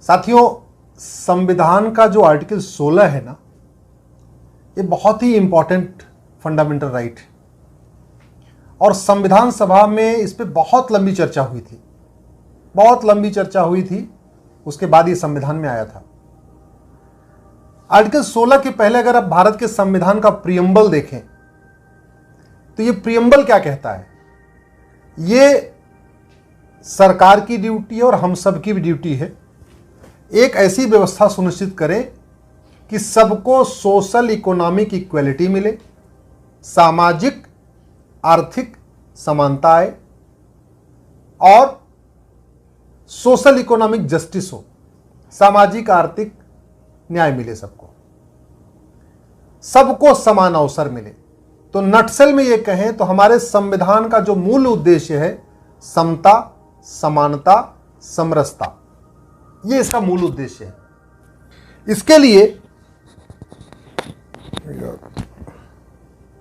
साथियों, संविधान का जो आर्टिकल 16 है ना, ये बहुत ही इंपॉर्टेंट फंडामेंटल राइट है और संविधान सभा में इस पे बहुत लंबी चर्चा हुई थी, बहुत लंबी चर्चा हुई थी। उसके बाद ये संविधान में आया था। आर्टिकल 16 के पहले अगर आप भारत के संविधान का प्रियम्बल देखें तो ये प्रियम्बल क्या कहता है? ये सरकार की ड्यूटी है और हम सब की भी ड्यूटी है, एक ऐसी व्यवस्था सुनिश्चित करें कि सबको सोशल इकोनॉमिक इक्वलिटी मिले, सामाजिक आर्थिक समानता आए और सोशल इकोनॉमिक जस्टिस हो, सामाजिक आर्थिक न्याय मिले, सबको समान अवसर मिले। तो नटसेल में ये कहें तो हमारे संविधान का जो मूल उद्देश्य है, समता, समानता, समरसता, ये इसका मूल उद्देश्य है। इसके लिए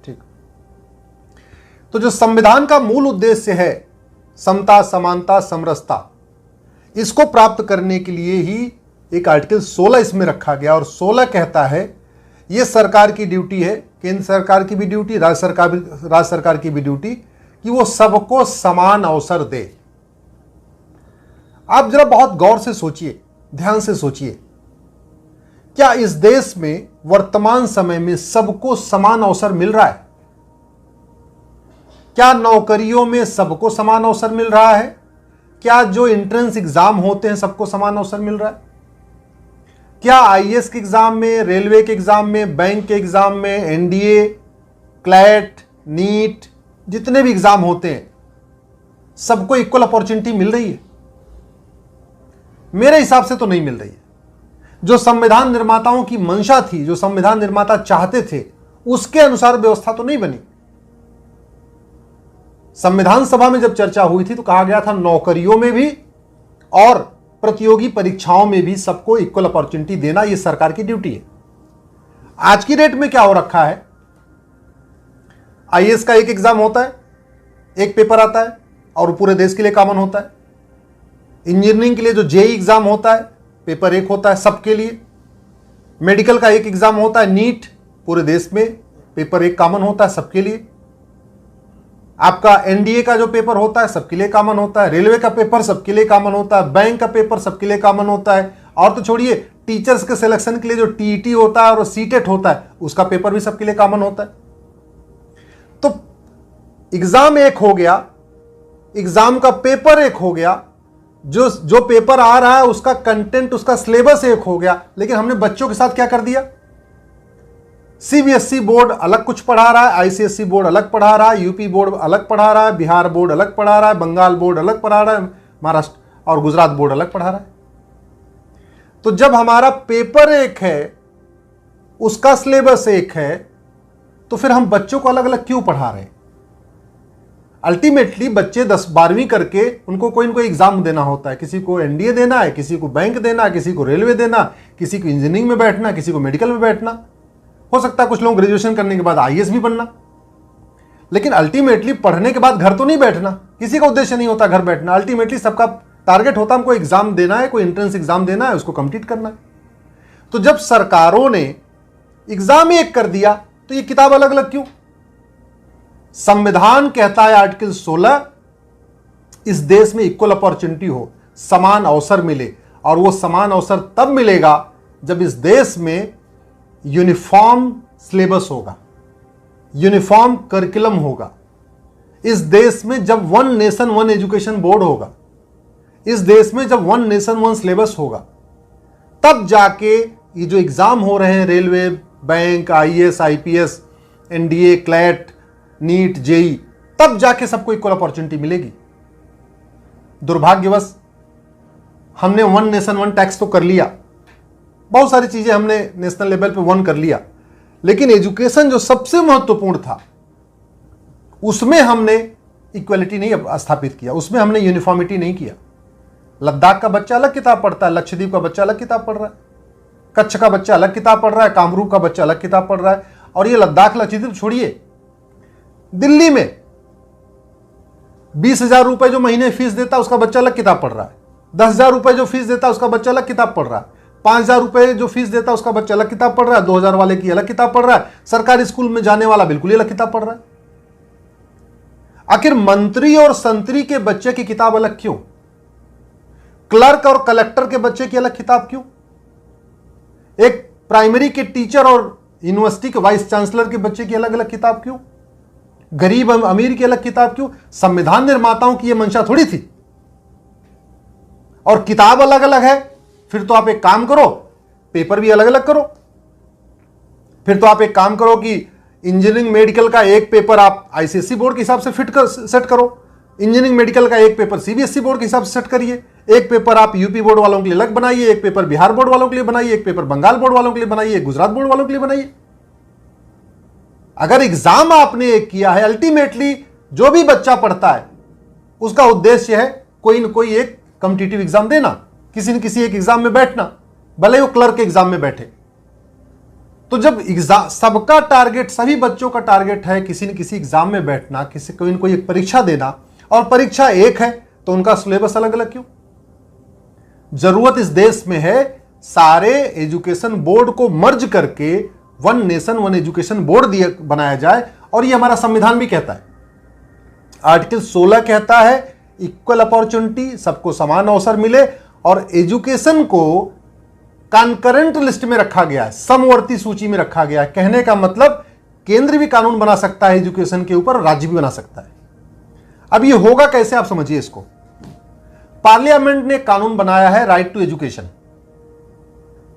ठीक, तो जो संविधान का मूल उद्देश्य है समता, समानता, समरसता, इसको प्राप्त करने के लिए ही एक आर्टिकल 16 इसमें रखा गया। और 16 कहता है ये सरकार की ड्यूटी है, केंद्र सरकार की भी ड्यूटी, राज्य सरकार की भी ड्यूटी, कि वो सबको समान अवसर दे। आप जरा बहुत गौर से सोचिए, ध्यान से सोचिए, क्या इस देश में वर्तमान समय में सबको समान अवसर मिल रहा है? क्या नौकरियों में सबको समान अवसर मिल रहा है? क्या जो एंट्रेंस एग्जाम होते हैं सबको समान अवसर मिल रहा है? क्या आईएएस के एग्जाम में, रेलवे के एग्जाम में, बैंक के एग्जाम में, एनडीए, क्लैट, नीट, जितने भी एग्जाम होते हैं सबको इक्वल अपॉर्चुनिटी मिल रही है? मेरे हिसाब से तो नहीं मिल रही है। जो संविधान निर्माताओं की मंशा थी, जो संविधान निर्माता चाहते थे, उसके अनुसार व्यवस्था तो नहीं बनी। संविधान सभा में जब चर्चा हुई थी तो कहा गया था नौकरियों में भी और प्रतियोगी परीक्षाओं में भी सबको इक्वल अपॉर्चुनिटी देना ये सरकार की ड्यूटी है। आज की डेट में क्या हो रखा है? आईएएस का एक एग्जाम होता है, एक पेपर आता है और पूरे देश के लिए कॉमन होता है। इंजीनियरिंग के लिए जो जेईई एग्जाम होता है, पेपर एक होता है सबके लिए। मेडिकल का एक एग्जाम होता है, नीट, पूरे देश में पेपर एक कॉमन होता है सबके लिए। आपका एनडीए का जो पेपर होता है सबके लिए कॉमन होता है। रेलवे का पेपर सबके लिए कॉमन होता है। बैंक का पेपर सबके लिए कॉमन होता है। और तो छोड़िए, टीचर्स के सिलेक्शन के लिए जो टीईटी होता है और सीटेट होता है, उसका पेपर भी सबके लिए कॉमन होता है। तो एग्जाम एक हो गया, एग्जाम का पेपर एक हो गया, जो पेपर आ रहा है उसका कंटेंट, उसका सिलेबस एक हो गया। लेकिन हमने बच्चों के साथ क्या कर दिया? सीबीएसई बोर्ड अलग कुछ पढ़ा रहा है, आईसीएसई बोर्ड अलग पढ़ा रहा है, यूपी बोर्ड अलग पढ़ा रहा है, बिहार बोर्ड अलग पढ़ा रहा है, बंगाल बोर्ड अलग पढ़ा रहा है, महाराष्ट्र और गुजरात बोर्ड अलग पढ़ा रहा है। तो जब हमारा पेपर एक है, उसका सिलेबस एक है, तो फिर हम बच्चों को अलग अलग क्यों पढ़ा रहे हैं? अल्टीमेटली बच्चे 10-12वीं करके उनको कोई ना कोई एग्जाम देना होता है। किसी को एनडीए देना है, किसी को बैंक देना है, किसी को रेलवे देना, किसी को इंजीनियरिंग में बैठना, किसी को मेडिकल में बैठना, हो सकता है कुछ लोग ग्रेजुएशन करने के बाद आईएएस भी बनना। लेकिन अल्टीमेटली पढ़ने के बाद घर तो नहीं बैठना, किसी का उद्देश्य नहीं होता घर बैठना। अल्टीमेटली सबका टारगेट होता है हमको एग्जाम देना है, कोई एंट्रेंस एग्जाम देना है, उसको कंप्लीट करना है। तो जब सरकारों ने एग्जाम एक कर दिया तो ये किताब अलग अलग क्यों? संविधान कहता है आर्टिकल 16, इस देश में इक्वल अपॉर्चुनिटी हो, समान अवसर मिले। और वो समान अवसर तब मिलेगा जब इस देश में यूनिफॉर्म सिलेबस होगा, यूनिफॉर्म करिकुलम होगा। इस देश में जब one nation one education board होगा, इस देश में जब वन नेशन वन सिलेबस होगा, तब जाके ये जो एग्जाम हो रहे हैं, railway, bank, IAS, IPS, NDA, CLAT, NEET, JEE, तब जाके सबको इक्वल अपॉर्चुनिटी मिलेगी। दुर्भाग्यवश हमने वन नेशन वन टैक्स तो कर लिया, बहुत सारी चीजें हमने नेशनल लेवल पे वन कर लिया, लेकिन एजुकेशन जो सबसे महत्वपूर्ण था उसमें हमने इक्वलिटी नहीं स्थापित किया, उसमें हमने यूनिफॉर्मिटी नहीं किया। लद्दाख का बच्चा अलग किताब पढ़ता है, लक्षद्वीप का बच्चा अलग किताब पढ़ रहा है, कच्छ का बच्चा अलग किताब पढ़ रहा है, कामरूप का बच्चा अलग किताब पढ़ रहा है। और ये लद्दाख, लक्षद्वीप छोड़िए, दिल्ली में 20,000 रुपए जो महीने फीस देता है उसका बच्चा अलग किताब पढ़ रहा है। 10,000 रुपए जो फीस देता है उसका बच्चा अलग किताब पढ़ रहा है, 5,000 रुपए जो फीस देता है उसका बच्चा अलग किताब पढ़ रहा है, 2,000 वाले की अलग किताब पढ़ रहा है, सरकारी स्कूल में जाने वाला बिल्कुल ही अलग किताब पढ़ रहा है। आखिर मंत्री और संतरी के बच्चे की किताब अलग क्यों? क्लर्क और कलेक्टर के बच्चे की अलग किताब क्यों? एक प्राइमरी के टीचर और यूनिवर्सिटी के वाइस चांसलर के बच्चे की अलग अलग किताब क्यों? गरीब अमीर की अलग किताब क्यों? संविधान निर्माताओं की यह मंशा थोड़ी थी। और किताब अलग अलग है, फिर तो आप एक काम करो, पेपर भी अलग अलग करो। फिर तो आप एक काम करो कि इंजीनियरिंग मेडिकल का एक पेपर आप आईसीएसई बोर्ड के हिसाब से सेट करो, इंजीनियरिंग मेडिकल का एक पेपर सीबीएसई बोर्ड के हिसाब से सेट करिए, एक पेपर आप यूपी बोर्ड वालों के लिए अलग बनाइए, एक पेपर बिहार बोर्ड वालों के लिए बनाइए, एक पेपर बंगाल बोर्ड वालों के लिए बनाइए, एक गुजरात बोर्ड वालों के लिए बनाइए। अगर एग्जाम आपने एक किया है, अल्टीमेटली जो भी बच्चा पढ़ता है उसका उद्देश्य है कोई न कोई एक कॉम्पिटिटिव एग्जाम देना, किसी न किसी एक एग्जाम में बैठना, भले वो क्लर्क के एग्जाम में बैठे। तो जब एग्जाम सबका टारगेट, सभी बच्चों का टारगेट है किसी न किसी एग्जाम में बैठना, किसी कोई न कोई एक परीक्षा देना, और परीक्षा एक है तो उनका सिलेबस अलग अलग क्यों? जरूरत इस देश में है सारे एजुकेशन बोर्ड को मर्ज करके one nation one education board बनाया जाए। और ये हमारा संविधान भी कहता है, आर्टिकल 16 कहता है इक्वल अपॉर्चुनिटी, सबको समान अवसर मिले, और एजुकेशन को कॉन्करेंट लिस्ट में रखा गया है, समवर्ती सूची में रखा गया है। कहने का मतलब केंद्र भी कानून बना सकता है एजुकेशन के ऊपर, राज्य भी बना सकता है। अब ये होगा कैसे, आप समझिए इसको। पार्लियामेंट ने कानून बनाया है राइट टू एजुकेशन,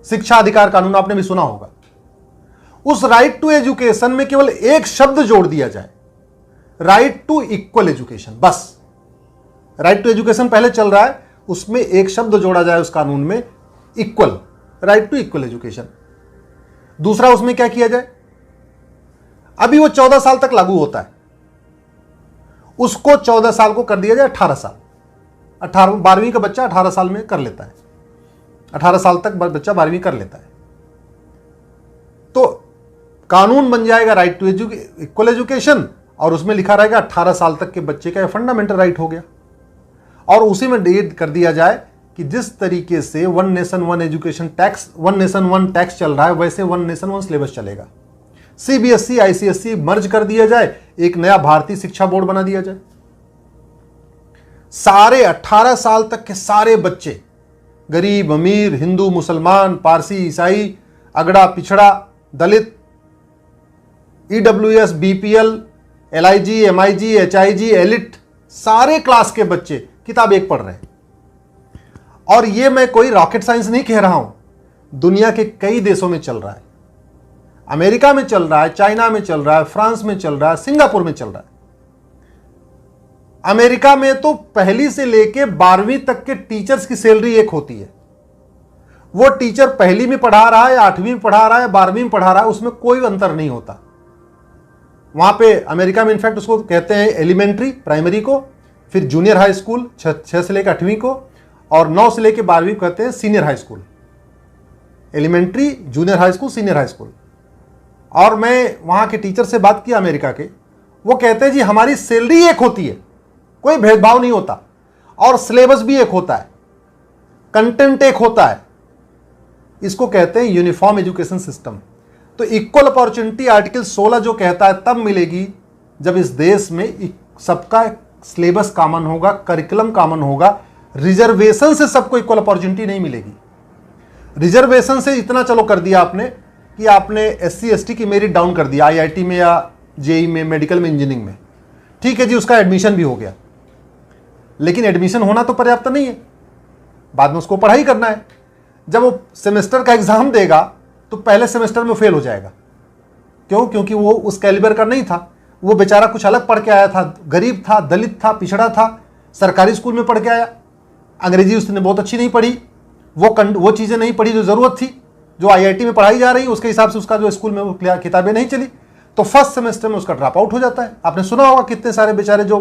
शिक्षा अधिकार कानून, आपने भी सुना होगा। उस राइट टू एजुकेशन में केवल एक शब्द जोड़ दिया जाए, राइट टू इक्वल एजुकेशन, बस। राइट टू एजुकेशन पहले चल रहा है, उसमें एक शब्द जोड़ा जाए उस कानून में, equal, right to equal education. दूसरा उसमें क्या किया जाए, अभी वो 14 साल तक लागू होता है, उसको 14 साल को कर दिया जाए 18 साल। 12वीं का बच्चा 18 साल में कर लेता है, 18 साल तक बच्चा 12वीं कर लेता है। तो कानून बन जाएगा राइट टू इक्वल एजुकेशन, और उसमें लिखा रहेगा 18 साल तक के बच्चे का फंडामेंटल राइट हो गया। और उसी में डेट कर दिया जाए कि जिस तरीके से one nation one education tax, one nation one tax चल रहा है, वैसे वन नेशन वन सिलेबस चलेगा। सीबीएसई आईसीएसई मर्ज कर दिया जाए, एक नया भारतीय शिक्षा बोर्ड बना दिया जाए। सारे 18 साल तक के सारे बच्चे, गरीब अमीर, हिंदू मुसलमान, पारसी ईसाई, अगड़ा पिछड़ा, Dalit, EWS, BPL, LIG, MIG, HIG, elite, सारे क्लास के बच्चे किताब एक पढ़ रहे हैं। और ये मैं कोई रॉकेट साइंस नहीं कह रहा हूं, दुनिया के कई देशों में चल रहा है। अमेरिका में चल रहा है, चाइना में चल रहा है, फ्रांस में चल रहा है, सिंगापुर में चल रहा है। अमेरिका में तो पहली से लेके 12वीं तक के टीचर्स की सैलरी एक होती है। वो टीचर पहली में पढ़ा रहा है, 8वीं में पढ़ा रहा है, 12वीं में पढ़ा रहा है, उसमें कोई अंतर नहीं होता। वहां पे अमेरिका में इनफैक्ट उसको कहते हैं एलिमेंट्री, प्राइमरी को, फिर जूनियर हाई स्कूल 6 से लेकर 8वीं को, और 9 से लेकर 12वीं को कहते हैं senior high school. Elementary, junior high school, senior high school. और मैं वहां के टीचर से बात किया अमेरिका के, वो कहते हैं जी हमारी सैलरी एक होती है, कोई भेदभाव नहीं होता, और सिलेबस भी एक होता है, कंटेंट एक होता है। इसको कहते हैं यूनिफॉर्म एजुकेशन सिस्टम। तो इक्वल अपॉर्चुनिटी आर्टिकल 16 जो कहता है तब मिलेगी जब इस देश में सबका सिलेबस कॉमन होगा, करिकुलम कॉमन होगा। रिजर्वेशन से सबको इक्वल अपॉर्चुनिटी नहीं मिलेगी। रिजर्वेशन से इतना चलो कर दिया आपने कि आपने एससी एसटी की मेरिट डाउन कर दिया, आईआईटी में या जेई में, मेडिकल में, इंजीनियरिंग में, ठीक है जी, उसका एडमिशन भी हो गया। लेकिन एडमिशन होना तो पर्याप्त नहीं है, बाद में उसको पढ़ाई करना है। जब वो सेमेस्टर का एग्जाम देगा तो पहले सेमेस्टर में फेल हो जाएगा। क्यों? क्योंकि वो उस कैलिबर का नहीं था, वो बेचारा कुछ अलग पढ़ के आया था, गरीब था, दलित था, पिछड़ा था, सरकारी स्कूल में पढ़ के आया, अंग्रेजी उसने बहुत अच्छी नहीं पढ़ी, वो चीज़ें नहीं पढ़ी जो ज़रूरत थी, जो आईआईटी में पढ़ाई जा रही, उसके हिसाब से उसका जो स्कूल में वो किताबें नहीं चली, तो फर्स्ट सेमेस्टर में उसका ड्रॉप आउट हो जाता है। आपने सुना होगा कितने सारे बेचारे जो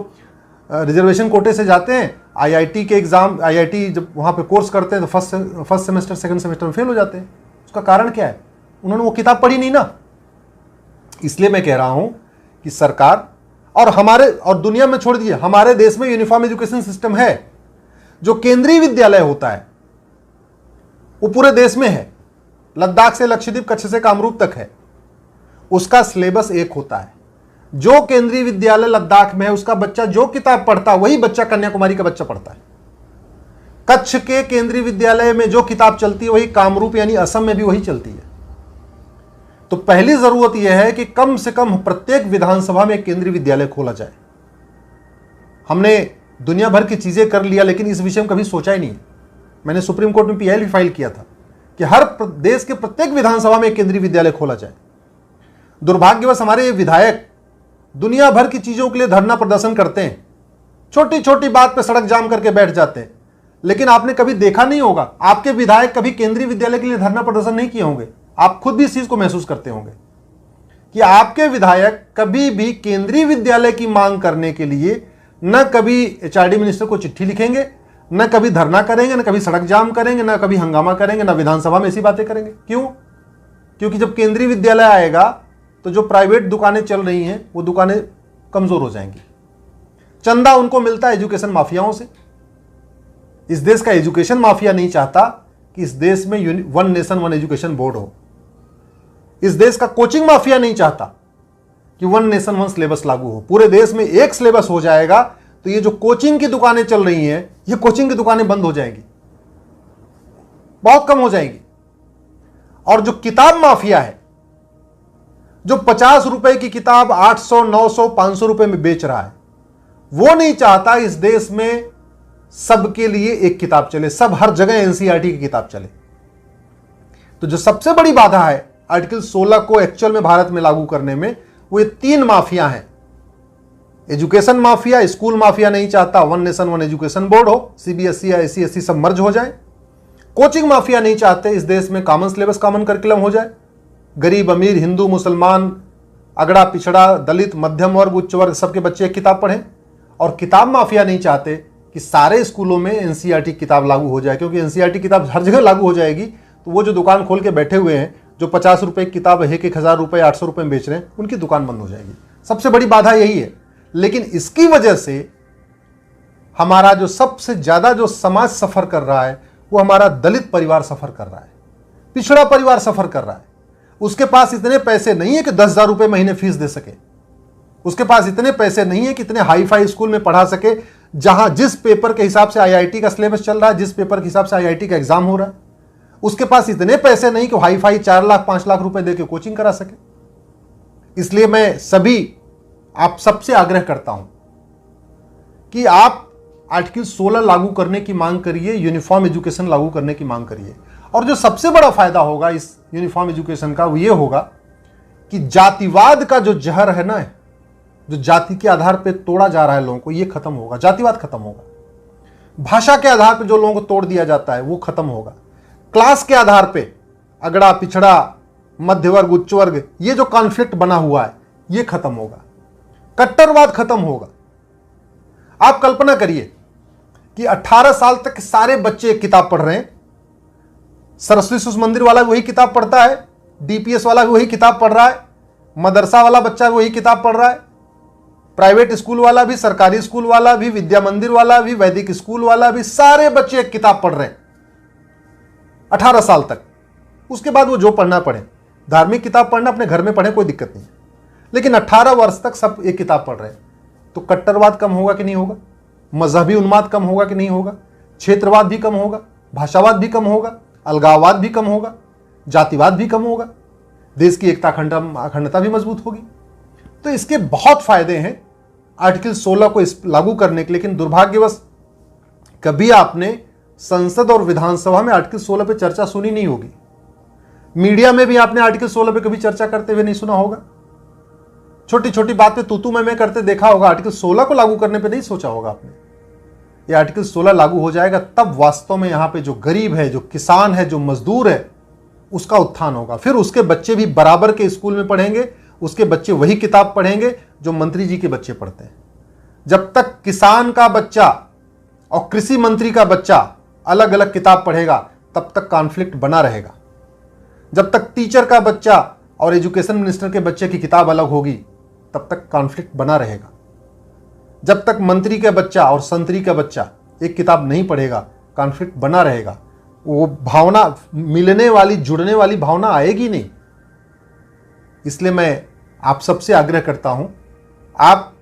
रिजर्वेशन कोटे से जाते हैं, आईआईटी के एग्जाम, आईआईटी जब वहाँ पे कोर्स करते हैं तो फर्स्ट सेमेस्टर सेकंड सेमेस्टर में फेल हो जाते हैं। उसका कारण क्या है? उन्होंने वो किताब पढ़ी नहीं ना। इसलिए मैं कह रहा हूं कि सरकार और हमारे और दुनिया में छोड़ दिए, हमारे देश में यूनिफॉर्म एजुकेशन सिस्टम है। जो केंद्रीय विद्यालय होता है वो पूरे देश में है, लद्दाख से लक्षद्वीप, कच्छ से कामरूप तक है, उसका सिलेबस एक होता है। जो केंद्रीय विद्यालय लद्दाख में है उसका बच्चा जो किताब पढ़ता है वही बच्चा कन्याकुमारी का बच्चा पढ़ता है। कच्छ के केंद्रीय विद्यालय में जो किताब चलती है वही कामरूप यानी असम में भी वही चलती है। तो पहली जरूरत यह है कि कम से कम प्रत्येक विधानसभा में एक केंद्रीय विद्यालय खोला जाए। हमने दुनिया भर की चीजें कर लिया लेकिन इस विषय में कभी सोचा ही नहीं। मैंने सुप्रीम कोर्ट में पीआईएल भी फाइल किया था कि हर देश के प्रत्येक विधानसभा में एक केंद्रीय विद्यालय खोला जाए। दुर्भाग्यवश हमारे विधायक दुनिया भर की चीजों के लिए धरना प्रदर्शन करते हैं, छोटी छोटी बात पे सड़क जाम करके बैठ जाते हैं, लेकिन आपने कभी देखा नहीं होगा, आपके विधायक कभी केंद्रीय विद्यालय के लिए धरना प्रदर्शन नहीं किए होंगे। आप खुद भी इस चीज को महसूस करते होंगे कि आपके विधायक कभी भी केंद्रीय विद्यालय की मांग करने के लिए न कभी एचआरडी मिनिस्टर को चिट्ठी लिखेंगे, न कभी धरना करेंगे, न कभी सड़क जाम करेंगे, न कभी हंगामा करेंगे, न विधानसभा में ऐसी बातें करेंगे। क्यों? क्योंकि जब केंद्रीय विद्यालय आएगा तो जो प्राइवेट दुकानें चल रही हैं वो दुकानें कमजोर हो जाएंगी। चंदा उनको मिलता है एजुकेशन माफियाओं से। इस देश का एजुकेशन माफिया नहीं चाहता कि इस देश में one nation one education board हो। इस देश का कोचिंग माफिया नहीं चाहता कि वन नेशन वन सिलेबस लागू हो। पूरे देश में एक सिलेबस हो जाएगा तो ये जो कोचिंग की दुकानें चल रही हैं ये कोचिंग की दुकानें बंद हो जाएंगी, बहुत कम हो जाएंगी। और जो किताब माफिया है, जो 50 रुपए की किताब 800, 900, 500 रुपए में बेच रहा है, वो नहीं चाहता इस देश में सबके लिए एक किताब चले, सब हर जगह एनसीईआरटी की किताब चले। तो जो सबसे बड़ी बाधा है आर्टिकल 16 को एक्चुअल में भारत में लागू करने में, वो ये 3 माफिया हैं। एजुकेशन माफिया, स्कूल माफिया नहीं चाहता one nation one education board हो, सीबीएसई या आईसीएसई सब मर्ज हो जाए। कोचिंग माफिया नहीं चाहते इस देश में कॉमन सिलेबस, कॉमन करिकुलम हो जाए, गरीब अमीर, हिंदू मुसलमान, अगड़ा पिछड़ा, दलित, मध्यम वर्ग, उच्च वर्ग सबके बच्चे एक किताब पढ़ें। और किताब माफिया नहीं चाहते कि सारे स्कूलों में एनसीईआरटी किताब लागू हो जाए, क्योंकि एनसीईआरटी किताब हर जगह लागू हो जाएगी तो वो जो दुकान खोल के बैठे हुए हैं, जो 50 रुपए की किताब 1,000 रुपए 800 रुपए में बेच रहे हैं, उनकी दुकान बंद हो जाएगी। सबसे बड़ी बाधा यही है। लेकिन इसकी वजह से हमारा जो सबसे ज्यादा जो समाज सफर कर रहा है वो हमारा दलित परिवार सफर कर रहा है, पिछड़ा परिवार सफर कर रहा है। उसके पास इतने पैसे नहीं है कि 10,000 रुपए महीने फीस दे सके, उसके पास इतने पैसे नहीं है कि इतने हाई फाई स्कूल में पढ़ा सके जहां जिस पेपर के हिसाब से आईआईटी का सिलेबस चल रहा है, जिस पेपर के हिसाब से आईआईटी का एग्जाम हो रहा है, उसके पास इतने पैसे नहीं कि हाई फाई 4 लाख 5 लाख रुपए देके कोचिंग करा सके। इसलिए मैं सभी आप सबसे आग्रह करता हूं कि आप आर्टिकल 16 लागू करने की मांग करिए, यूनिफॉर्म एजुकेशन लागू करने की मांग करिए। और जो सबसे बड़ा फायदा होगा इस यूनिफॉर्म एजुकेशन का वो ये होगा कि जातिवाद का जो जहर है ना, जो जाति के आधार पे तोड़ा जा रहा है लोगों को, ये खत्म होगा। जातिवाद खत्म होगा। भाषा के आधार पे जो लोगों को तोड़ दिया जाता है वो खत्म होगा। क्लास के आधार पे अगड़ा पिछड़ा, मध्य वर्ग, उच्च वर्ग, ये जो कॉन्फ्लिक्ट बना हुआ है ये खत्म होगा। कट्टरवाद खत्म होगा। आप कल्पना करिए कि 18 साल तक सारे बच्चे एक किताब पढ़ रहे हैं। सरस्वती शिशु मंदिर वाला भी वही किताब पढ़ता है, डीपीएस वाला भी वही किताब पढ़ रहा है, मदरसा वाला बच्चा भी वही किताब पढ़ रहा है, प्राइवेट स्कूल वाला भी, सरकारी स्कूल वाला भी, विद्या मंदिर वाला भी, वैदिक स्कूल वाला भी, सारे बच्चे एक किताब पढ़ रहे हैं 18 साल तक। उसके बाद वो जो पढ़ना पढ़े, धार्मिक किताब पढ़ना अपने घर में पढ़े, कोई दिक्कत नहीं है, लेकिन 18 वर्ष तक सब एक किताब पढ़ रहे हैं। तो कट्टरवाद कम होगा कि नहीं होगा? मजहबी उन्माद कम होगा कि नहीं होगा? क्षेत्रवाद भी कम होगा, भाषावाद भी कम होगा, अलगाववाद भी कम होगा, जातिवाद भी कम होगा, देश की एकता अखंडता भी मजबूत होगी। तो इसके बहुत फायदे हैं आर्टिकल 16 को लागू करने के। लेकिन दुर्भाग्यवश कभी आपने संसद और विधानसभा में आर्टिकल 16 पे चर्चा सुनी नहीं होगी। मीडिया में भी आपने आर्टिकल 16 पे कभी चर्चा करते हुए नहीं सुना होगा। छोटी छोटी बातें तू मैं करते देखा होगा। आर्टिकल 16 को लागू करने पे नहीं सोचा होगा आपने। ये आर्टिकल 16 लागू हो जाएगा तब वास्तव में यहाँ पे जो गरीब है, जो किसान है, जो मजदूर है, उसका उत्थान होगा। फिर उसके बच्चे भी बराबर के स्कूल में पढ़ेंगे, उसके बच्चे वही किताब पढ़ेंगे जो मंत्री जी के बच्चे पढ़ते हैं। जब तक किसान का बच्चा और कृषि मंत्री का बच्चा अलग अलग किताब पढ़ेगा तब तक कॉन्फ्लिक्ट बना रहेगा। जब तक टीचर का बच्चा और एजुकेशन मिनिस्टर के बच्चे की किताब अलग होगी तब तक कॉन्फ्लिक्ट बना रहेगा। जब तक मंत्री का बच्चा और संतरी का बच्चा एक किताब नहीं पढ़ेगा, कॉन्फ्लिक्ट बना रहेगा, वो भावना मिलने वाली, जुड़ने वाली भावना आएगी नहीं। इसलिए मैं आप सबसे आग्रह करता हूं, आप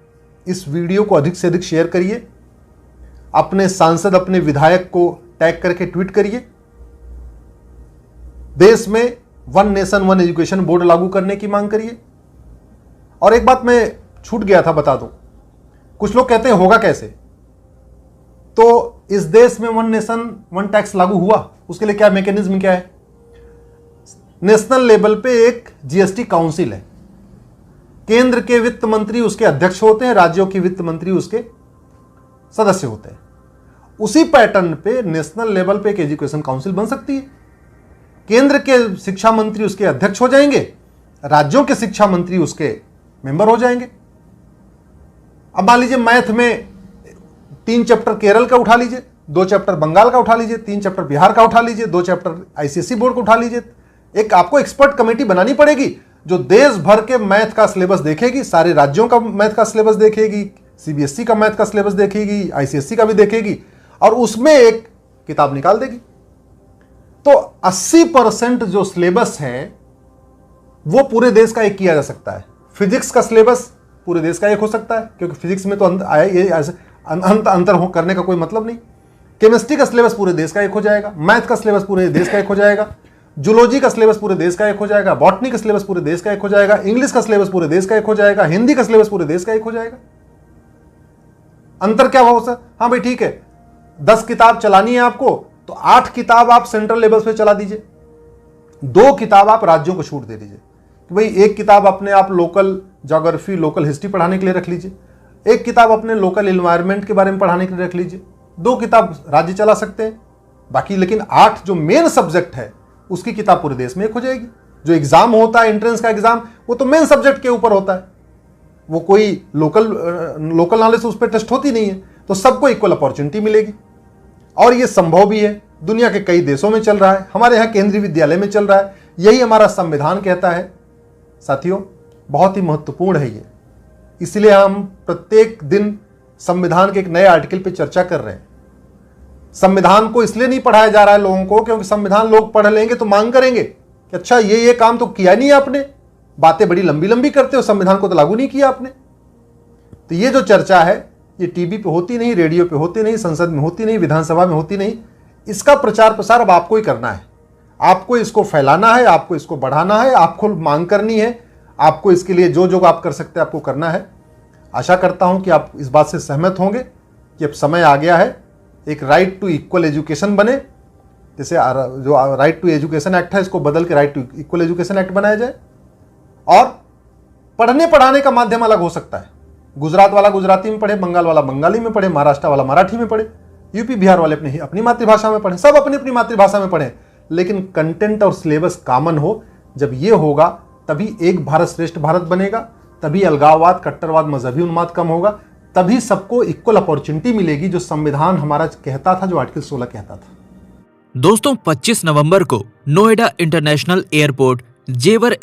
इस वीडियो को अधिक से अधिक शेयर करिए, अपने सांसद, अपने विधायक को टैग करके ट्वीट करिए, देश में one nation one education board लागू करने की मांग करिए। और एक बात मैं छूट गया था, बता दूं, कुछ लोग कहते हैं होगा कैसे, तो इस देश में वन नेशन वन टैक्स लागू हुआ, उसके लिए क्या मैकेनिज्म क्या है? नेशनल लेवल पे एक जीएसटी काउंसिल है, केंद्र के वित्त मंत्री उसके अध्यक्ष होते हैं, राज्यों के वित्त मंत्री उसके सदस्य होते हैं। उसी पैटर्न पे नेशनल लेवल पे एक एजुकेशन काउंसिल बन सकती है। केंद्र के शिक्षा मंत्री उसके अध्यक्ष हो जाएंगे, राज्यों के शिक्षा मंत्री उसके मेंबर हो जाएंगे। अब मान लीजिए मैथ में 3 चैप्टर केरल का उठा लीजिए, 2 चैप्टर बंगाल का उठा लीजिए, 3 चैप्टर बिहार का उठा लीजिए, 2 चैप्टर आईसीएसई बोर्ड का उठा लीजिए। एक आपको एक्सपर्ट कमेटी बनानी पड़ेगी जो देश भर के मैथ का सिलेबस देखेगी, सारे राज्यों का मैथ का सिलेबस देखेगी, सीबीएसई का मैथ का सिलेबस देखेगी, आईसीएसई का भी देखेगी, और उसमें एक किताब निकाल देगी। तो 80% जो सिलेबस है वो पूरे देश का एक किया जा सकता है। फिजिक्स का सिलेबस पूरे देश का एक हो सकता है, क्योंकि फिजिक्स में तो अंतर करने का कोई मतलब नहीं। केमिस्ट्री का सिलेबस पूरे देश का एक हो जाएगा, मैथ का सिलेबस पूरे देश का एक हो जाएगा, जूलॉजी का सिलेबस पूरे देश का एक हो जाएगा, बॉटनी का सिलेबस पूरे देश का एक हो जाएगा, इंग्लिश का सिलेबस पूरे देश का एक हो जाएगा, हिंदी का सिलेबस पूरे देश का एक हो जाएगा। अंतर क्या हो सर? हाँ भाई ठीक है, 10 किताब चलानी है आपको तो 8 किताब आप सेंट्रल लेवल पे चला दीजिए, 2 किताब आप राज्यों को छूट दे दीजिए कि भाई एक किताब अपने आप लोकल ज्योग्राफी, लोकल हिस्ट्री पढ़ाने के लिए रख लीजिए, एक किताब अपने लोकल एनवायरनमेंट के बारे में पढ़ाने के लिए रख लीजिए, 2 किताब राज्य चला सकते हैं बाकी, लेकिन 8 जो मेन सब्जेक्ट है उसकी किताब पूरे देश में एक हो जाएगी। जो एग्जाम होता है, एंट्रेंस का एग्जाम, वो तो मेन सब्जेक्ट के ऊपर होता है, वो कोई लोकल नॉलेज उस पर टेस्ट होती नहीं है, तो सबको इक्वल अपॉर्चुनिटी मिलेगी। और ये संभव भी है, दुनिया के कई देशों में चल रहा है, हमारे यहाँ केंद्रीय विद्यालय में चल रहा है, यही हमारा संविधान कहता है। साथियों, बहुत ही महत्वपूर्ण है ये, इसलिए हम प्रत्येक दिन संविधान के एक नए आर्टिकल पे चर्चा कर रहे हैं। संविधान को इसलिए नहीं पढ़ाया जा रहा है लोगों को, क्योंकि संविधान लोग पढ़ लेंगे तो मांग करेंगे कि अच्छा ये काम तो किया नहीं आपने, बातें बड़ी लंबी लंबी करते हो, संविधान को तो लागू नहीं किया आपने। तो ये जो चर्चा है ये टीवी पे होती नहीं, रेडियो पे होती नहीं, संसद में होती नहीं, विधानसभा में होती नहीं, इसका प्रचार प्रसार अब आपको ही करना है, आपको इसको फैलाना है, आपको इसको बढ़ाना है, आपको मांग करनी है, आपको इसके लिए जो जो आप कर सकते हैं आपको करना है। आशा करता हूं कि आप इस बात से सहमत होंगे कि अब समय आ गया है एक राइट टू इक्वल एजुकेशन बने, जैसे जो राइट टू एजुकेशन एक्ट है इसको बदल के right to equal education act बनाया जाए। और पढ़ने पढ़ाने का माध्यम अलग हो सकता है, गुजरात वाला गुजराती में पढ़े, बंगाल वाला बंगाली में पढ़े, महाराष्ट्र वाला मराठी में पढ़े, यूपी बिहार वाले अपनी मातृभाषा में पढ़े, सब अपनी अपनी मातृभाषा में पढ़े, लेकिन कंटेंट और सिलेबस कॉमन हो। जब ये होगा तभी एक भारत श्रेष्ठ भारत बनेगा, तभी अलगाववाद, कट्टरवाद, मजहबी उन्माद कम होगा, तभी सबको इक्वल अपॉर्चुनिटी मिलेगी, जो संविधान हमारा कहता था, जो आर्टिकल 16 कहता था। दोस्तों 25 नवंबर को नोएडा इंटरनेशनल एयरपोर्ट जेवर